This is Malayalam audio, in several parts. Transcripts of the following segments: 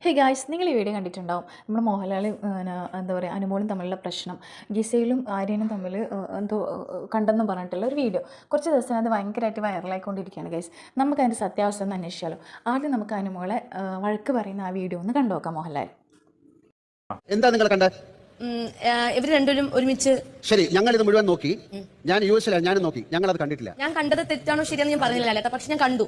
ഹേ ഗായ്സ്, നിങ്ങൾ ഈ വീഡിയോ കണ്ടിട്ടുണ്ടാവും. നമ്മുടെ മോഹൻലാലും എന്താ പറയുക, അനുമോളും തമ്മിലുള്ള പ്രശ്നം, ഗിസയിലും ആര്യനും തമ്മിൽ എന്തോ കണ്ടെന്ന് പറഞ്ഞിട്ടുള്ള ഒരു വീഡിയോ കുറച്ച് ദിവസം അത് ഭയങ്കരമായിട്ട് വൈറലായിക്കൊണ്ടിരിക്കുകയാണ് ഗൈസ്. നമുക്ക് അതിൻ്റെ സത്യാവസ്ഥ ഒന്ന് അന്വേഷിച്ചാലോ. ആദ്യം നമുക്ക് അനുമോളെ വഴക്ക് പറയുന്ന ആ വീഡിയോ ഒന്ന് കണ്ടുനോക്കാം. മോഹൻലാൽ എന്താ നിങ്ങൾ കണ്ടത്? ഇവർ രണ്ടുപേരും ഒരുമിച്ച്. ശരി, ഞങ്ങൾ ഇത് മുഴുവൻ നോക്കി. ഞാൻ യുഎസിലാണ്, ഞാനും നോക്കി. ഞങ്ങൾ അത് കണ്ടിട്ടില്ല. ഞാൻ കണ്ടത് തെറ്റാണോ ശരിയാണെന്ന് ഞാൻ പറഞ്ഞില്ല, പക്ഷെ ഞാൻ കണ്ടു.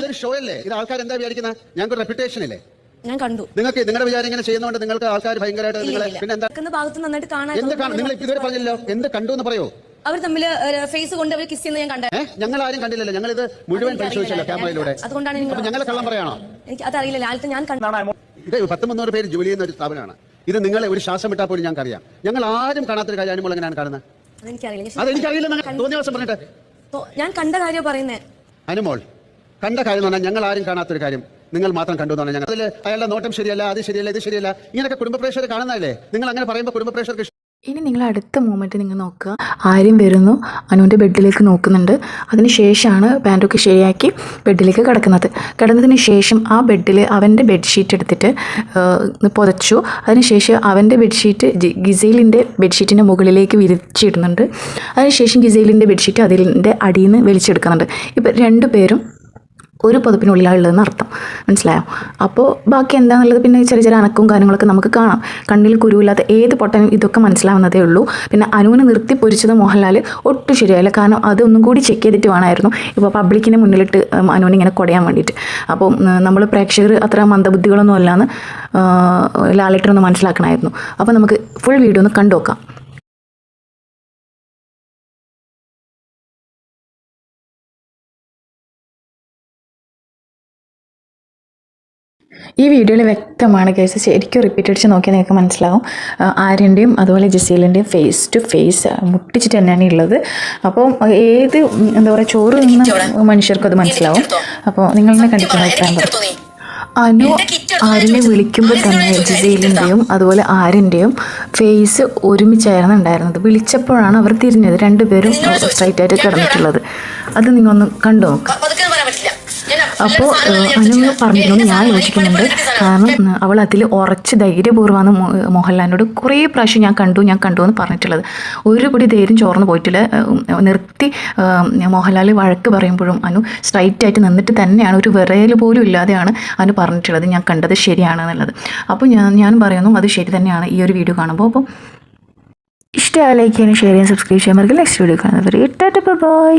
ഇതൊരു ഷോ അല്ലേ? ഇത് ആൾക്കാർ എന്താ വിചാരിക്കുന്നത്? ഞങ്ങൾക്ക് റെപ്യൂട്ടേഷൻ ഇല്ലേ? ഞാൻ കണ്ടു. നിങ്ങൾക്ക് നിങ്ങളുടെ വിചാരം ഇങ്ങനെ ചെയ്യുന്നതുകൊണ്ട് നിങ്ങൾക്ക് ആൾക്കാർ ഭയങ്കരമായിട്ട് പിന്നെ എന്താ ഭാഗത്ത് നന്നായിട്ട് കാണാൻ. നിങ്ങൾ ഇതുവരെ പറഞ്ഞില്ലല്ലോ, എന്ത് കണ്ടു എന്ന് പറയോ? അവർ തമ്മിൽ ഫേസ് കൊണ്ട് അവർ കിസ് ചെയ്യുന്നത് ഞാൻ കണ്ടേ. ഞങ്ങൾ ആരും കണ്ടില്ലല്ലോ, ഞങ്ങൾ ഇത് മുഴുവൻ പരിശോധിച്ചല്ലോ ക്യാമറയിലൂടെ. അതുകൊണ്ടാണ് ഞങ്ങളെ കള്ളം പറയാണോ? എനിക്ക് അതറിയില്ല. ആദ്യത്തെ ഞാൻ കണ്ടു. ഇത് 10-300 പേര് ജോലി ചെയ്യുന്ന ഒരു സ്ഥാപനമാണ്. ഇത് നിങ്ങളെ ഒരു ശ്വാസം വിട്ടാൽ പോലും ഞങ്ങൾക്കറിയാം. ഞങ്ങൾ ആരും കാണാത്തൊരു കാര്യം അനുമോൾ എങ്ങനെയാണ് കാണുന്നത്? അതെനിക്കറിയില്ല. തോന്നിയ ദിവസം പറഞ്ഞിട്ട് ഞാൻ കണ്ട കാര്യം പറയുന്നേ. അനുമോൾ കണ്ട കാര്യം എന്ന് പറഞ്ഞാൽ ഞങ്ങൾ ആരും കാണാത്തൊരു കാര്യം നിങ്ങൾ മാത്രം കണ്ടു എന്ന് പറഞ്ഞാൽ ഞങ്ങൾ അതിൽ അയാളുടെ നോട്ടം ശരിയല്ല, അത് ശരിയല്ല, ഇത് ശരിയല്ല, ഇങ്ങനെയൊക്കെ കുടുംബ പ്രേക്ഷകർ കാണുന്നതല്ലേ? നിങ്ങൾ അങ്ങനെ പറയുമ്പോൾ കുടുംബ പ്രേക്ഷകർക്ക് ഇനി നിങ്ങൾ അടുത്ത മൂമെൻറ്റ് നിങ്ങൾ നോക്കുക. ആര്യം വരുന്നു, അനുവിൻ്റെ ബെഡിലേക്ക് നോക്കുന്നുണ്ട്. അതിന് ശേഷമാണ് പാൻറ്റൊക്കെ ശരിയാക്കി ബെഡിലേക്ക് കിടന്നതിന് ശേഷം ആ ബെഡിൽ അവൻ്റെ ബെഡ്ഷീറ്റ് എടുത്തിട്ട് പുതച്ചു. അതിനുശേഷം അവൻ്റെ ബെഡ്ഷീറ്റ് ഗിസൈലിൻ്റെ ബെഡ്ഷീറ്റിൻ്റെ മുകളിലേക്ക് വിരിച്ചിടുന്നുണ്ട്. അതിനുശേഷം ഗിസൈലിൻ്റെ ബെഡ്ഷീറ്റ് അതിൻ്റെ അടിയിൽ നിന്ന് വലിച്ചെടുക്കുന്നുണ്ട്. ഇപ്പം രണ്ടുപേരും ഒരു പുതപ്പിനുള്ളിലാണുള്ളതെന്ന് അർത്ഥം. മനസ്സിലായോ? അപ്പോൾ ബാക്കി എന്താണെന്നുള്ളത് പിന്നെ ചെറിയ ചെറിയ അനക്കവും കാര്യങ്ങളൊക്കെ നമുക്ക് കാണാം. കണ്ണിൽ കുരുവില്ലാത്ത ഏത് പൊട്ടനും ഇതൊക്കെ മനസ്സിലാവുന്നതേ ഉള്ളൂ. പിന്നെ അനുവിനെ നിർത്തി പൊരിച്ചത് മോഹൻലാൽ ഒട്ടും ശരിയായില്ല. കാരണം അതൊന്നും കൂടി ചെക്ക് ചെയ്തിട്ട് വേണമായിരുന്നു ഇപ്പോൾ പബ്ലിക്കിനെ മുന്നിലിട്ട് അനുവിനെ ഇങ്ങനെ കൊടയാൻ വേണ്ടിയിട്ട്. അപ്പോൾ നമ്മൾ പ്രേക്ഷകർ അത്ര മന്ദബുദ്ധികളൊന്നും അല്ലാന്ന് ലാലേട്ടനൊന്ന് മനസ്സിലാക്കണമായിരുന്നു. അപ്പോൾ നമുക്ക് ഫുൾ വീഡിയോ ഒന്ന് കണ്ടു നോക്കാം. ഈ വീഡിയോയിൽ വ്യക്തമാണ് കേസ്. ശരിക്കും റിപ്പീറ്റ് അടിച്ച് നോക്കിയാൽ നിങ്ങൾക്ക് മനസ്സിലാവും. ആര്യൻ്റെയും അതുപോലെ ജസീലിൻ്റെയും ഫേസ് ടു ഫേസ് മുട്ടിച്ചിട്ട് തന്നെയാണ് ഉള്ളത്. അപ്പോൾ ഏത് എന്താ പറയുക, ചോറ് നിന്ന മനുഷ്യർക്കും അത് മനസ്സിലാവും. അപ്പോൾ നിങ്ങളെന്നെ കണ്ടിട്ടുള്ള അഭിപ്രായം പറയും. അനു ആര്യനെ വിളിക്കുമ്പോൾ തന്നെ ജസീലിൻ്റെയും അതുപോലെ ആര്യൻ്റെയും ഫേസ് ഒരുമിച്ചായിരുന്നു ഉണ്ടായിരുന്നത്. വിളിച്ചപ്പോഴാണ് അവർ തിരിഞ്ഞത്. രണ്ടുപേരും സ്ട്രൈറ്റ് ആയിട്ട് കിടന്നിട്ടുള്ളത്. അത് നിങ്ങളൊന്ന് കണ്ടു നോക്കാം. അപ്പോൾ അനു പറഞ്ഞിട്ടുണ്ട്, ഞാൻ യോജിക്കുന്നുണ്ട്. കാരണം അവൾ അതിൽ ഉറച്ച് ധൈര്യപൂർവ്വമാണ് മോഹൻലാലിനോട് കുറേ പ്രാവശ്യം ഞാൻ കണ്ടു എന്ന് പറഞ്ഞിട്ടുള്ളത്. ഒരു പിടി ധൈര്യം ചോർന്ന് പോയിട്ടില്ല. നിർത്തി മോഹൻലാൽ വഴക്ക് പറയുമ്പോഴും അനു സ്ട്രൈറ്റായിട്ട് നിന്നിട്ട് തന്നെയാണ്, ഒരു വിറയൽ പോലും ഇല്ലാതെയാണ് അനു പറഞ്ഞിട്ടുള്ളത് ഞാൻ കണ്ടത് ശരിയാണ് എന്നുള്ളത്. അപ്പോൾ ഞാൻ പറയുന്നു അത് ശരി തന്നെയാണ് ഈ ഒരു വീഡിയോ കാണുമ്പോൾ. അപ്പോൾ ഇഷ്ടമായി ലൈക്ക് ചെയ്യാനും ഷെയർ ചെയ്യാൻ സബ്സ്ക്രൈബ് ചെയ്യാൻ നെക്സ്റ്റ് വീഡിയോ കാണുന്നവർ ബൈ.